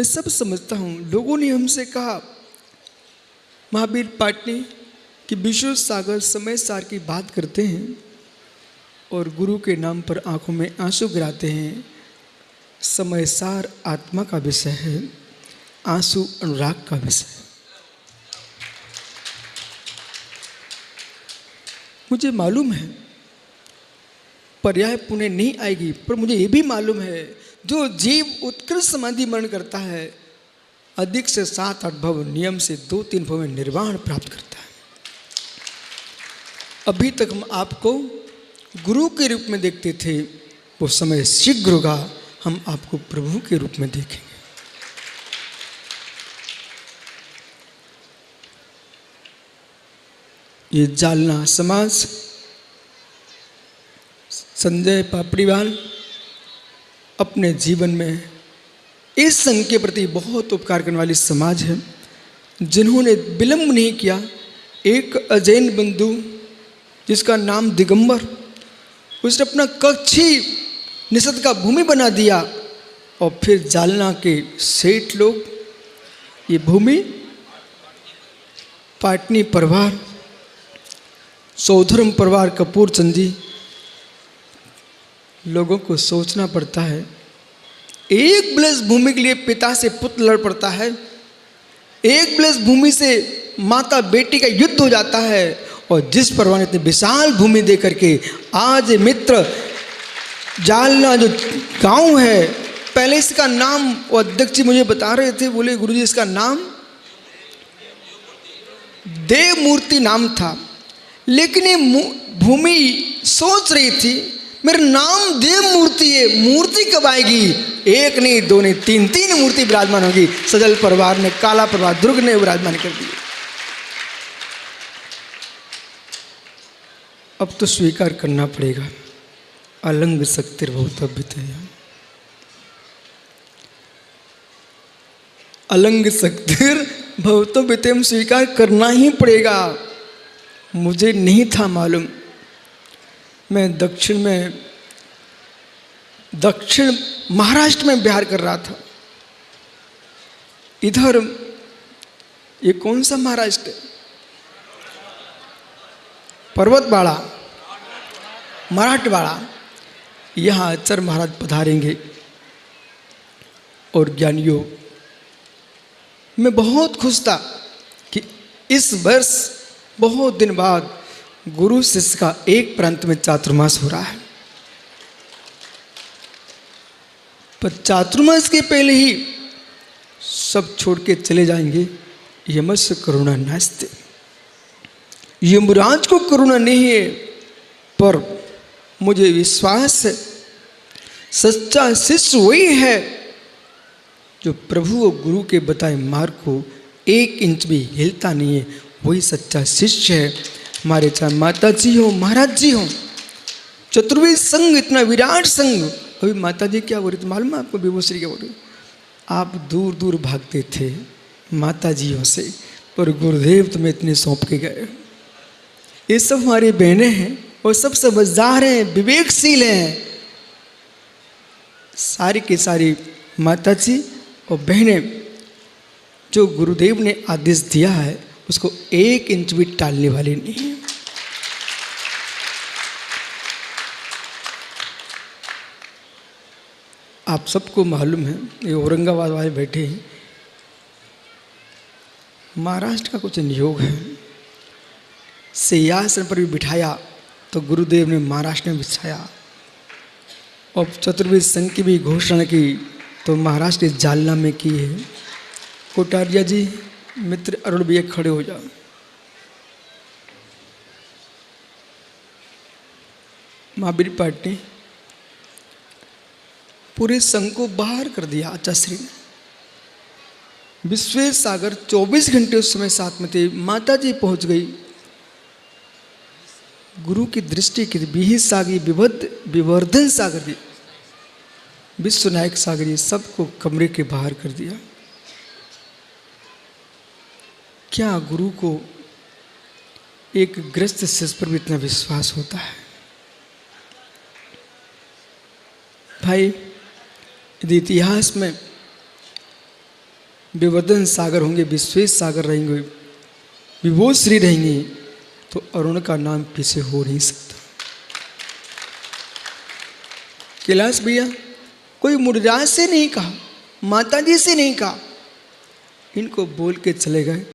मैं सब समझता हूँ। लोगों ने हमसे कहा महावीर पाटनी कि विश्व सागर समय सार की बात करते हैं और गुरु के नाम पर आंखों में आंसू गिराते हैं। समय सार आत्मा का विषय है, आंसू अनुराग का विषय है। मुझे मालूम है पर्याय पुण्य नहीं आएगी, पर मुझे ये भी मालूम है जो जीव उत्कृष्ट समाधि मरण करता है अधिक से 7-8 भव, नियम से 2-3 भव में निर्वाण प्राप्त करता है। अभी तक हम आपको गुरु के रूप में देखते थे, वो समय शीघ्र होगा हम आपको प्रभु के रूप में देखेंगे। ये जालना समाज संजय पापड़ीवाल अपने जीवन में इस संघ के प्रति बहुत उपकार करने वाली समाज है, जिन्होंने विलंब नहीं किया। एक अजैन बंधु जिसका नाम दिगंबर, उसने अपना कक्ष ही निषद का भूमि बना दिया और फिर जालना के सेठ लोग ये भूमि पाटनी परिवार, सौधर्म परिवार, कपूर चंद जी, लोगों को सोचना पड़ता है। एक ब्लेस भूमि के लिए पिता से पुत्र लड़ पड़ता है, एक ब्लेस भूमि से माता बेटी का युद्ध हो जाता है। और जिस परिवार ने इतनी विशाल भूमि दे करके आज मित्र जालना जो गांव है, पहले इसका नाम वो अध्यक्ष जी मुझे बता रहे थे, बोले गुरुजी इसका नाम देव मूर्ति नाम था, लेकिन ये भूमि सोच रही थी मेरा नाम देव मूर्ति है, मूर्ति कब आएगी? एक नहीं, दो नहीं, तीन मूर्ति विराजमान होगी। सजल परिवार ने, काला परिवार, दुर्ग ने विराजमान कर दिए। अब तो स्वीकार करना पड़ेगा, अलंग शक्तिर्भवतव्यते, अलंग शक्तिर्भवतव्यते हम स्वीकार करना ही पड़ेगा। मुझे नहीं था मालूम, मैं दक्षिण महाराष्ट्र में बिहार कर रहा था। इधर ये कौन सा महाराष्ट्र है? पर्वतवाड़ा, मराठवाड़ा। यहाँ आचार्य महाराज पधारेंगे और ज्ञानियों, मैं बहुत खुश था कि इस वर्ष बहुत दिन बाद गुरु शिष्य का एक प्रांत में चातुर्मास हो रहा है। पर चातुर्मास के पहले ही सब छोड़ के चले जाएंगे। यमस्य करुणा नास्ते, यमराज को करुणा नहीं है, पर मुझे विश्वास है सच्चा शिष्य वही है जो प्रभु और गुरु के बताए मार्ग को 1 इंच भी हिलता नहीं है, वही सच्चा शिष्य है। हमारे चाहे माता जी हो, महाराज जी हो, चतुर्वेद संघ इतना विराट संघ। अभी माता जी क्या बोल रही थी मालूम है आपको? विभूश्री क्या बोल रही? आप दूर दूर भागते थे माता जियों से, पर गुरुदेव तुम्हें इतने सौंप के गए। ये सब हमारी बहनें हैं और सब समझदार हैं, विवेकशील हैं। सारी की सारी माता जी और बहनें जो गुरुदेव ने आदेश दिया है उसको 1 इंच भी टालने वाली नहीं है। आप सबको मालूम है, ये औरंगाबाद वाले बैठे हैं, महाराष्ट्र का कुछ नियोग है। सिंहासन पर भी बिठाया तो गुरुदेव ने महाराष्ट्र में बिछाया, और चतुर्वेद संघ की भी घोषणा की तो महाराष्ट्र के जालना में की है। कोटारिया जी, मित्र अरुण भैया खड़े हो जाओ। महावीर पाटनी पूरे संघ को बाहर कर दिया आचार्य ने। विश्वेश सागर 24 घंटे उस समय साथ में थे। माता जी पहुंच गई, गुरु की दृष्टि की विहित सागर, विवर्धन सागर दी, विश्वनायक सागर, ये सबको कमरे के बाहर कर दिया। क्या गुरु को एक ग्रस्त शिष्य पर भी इतना विश्वास होता है? भाई, यदि इतिहास में विवर्धन सागर होंगे, विश्वेश सागर रहेंगे, विभो श्री रहेंगे, तो अरुण का नाम पीछे हो नहीं सकता। कैलाश भैया कोई मुरजाज से नहीं कहा, माता जी से नहीं कहा, इनको बोल के चले गए।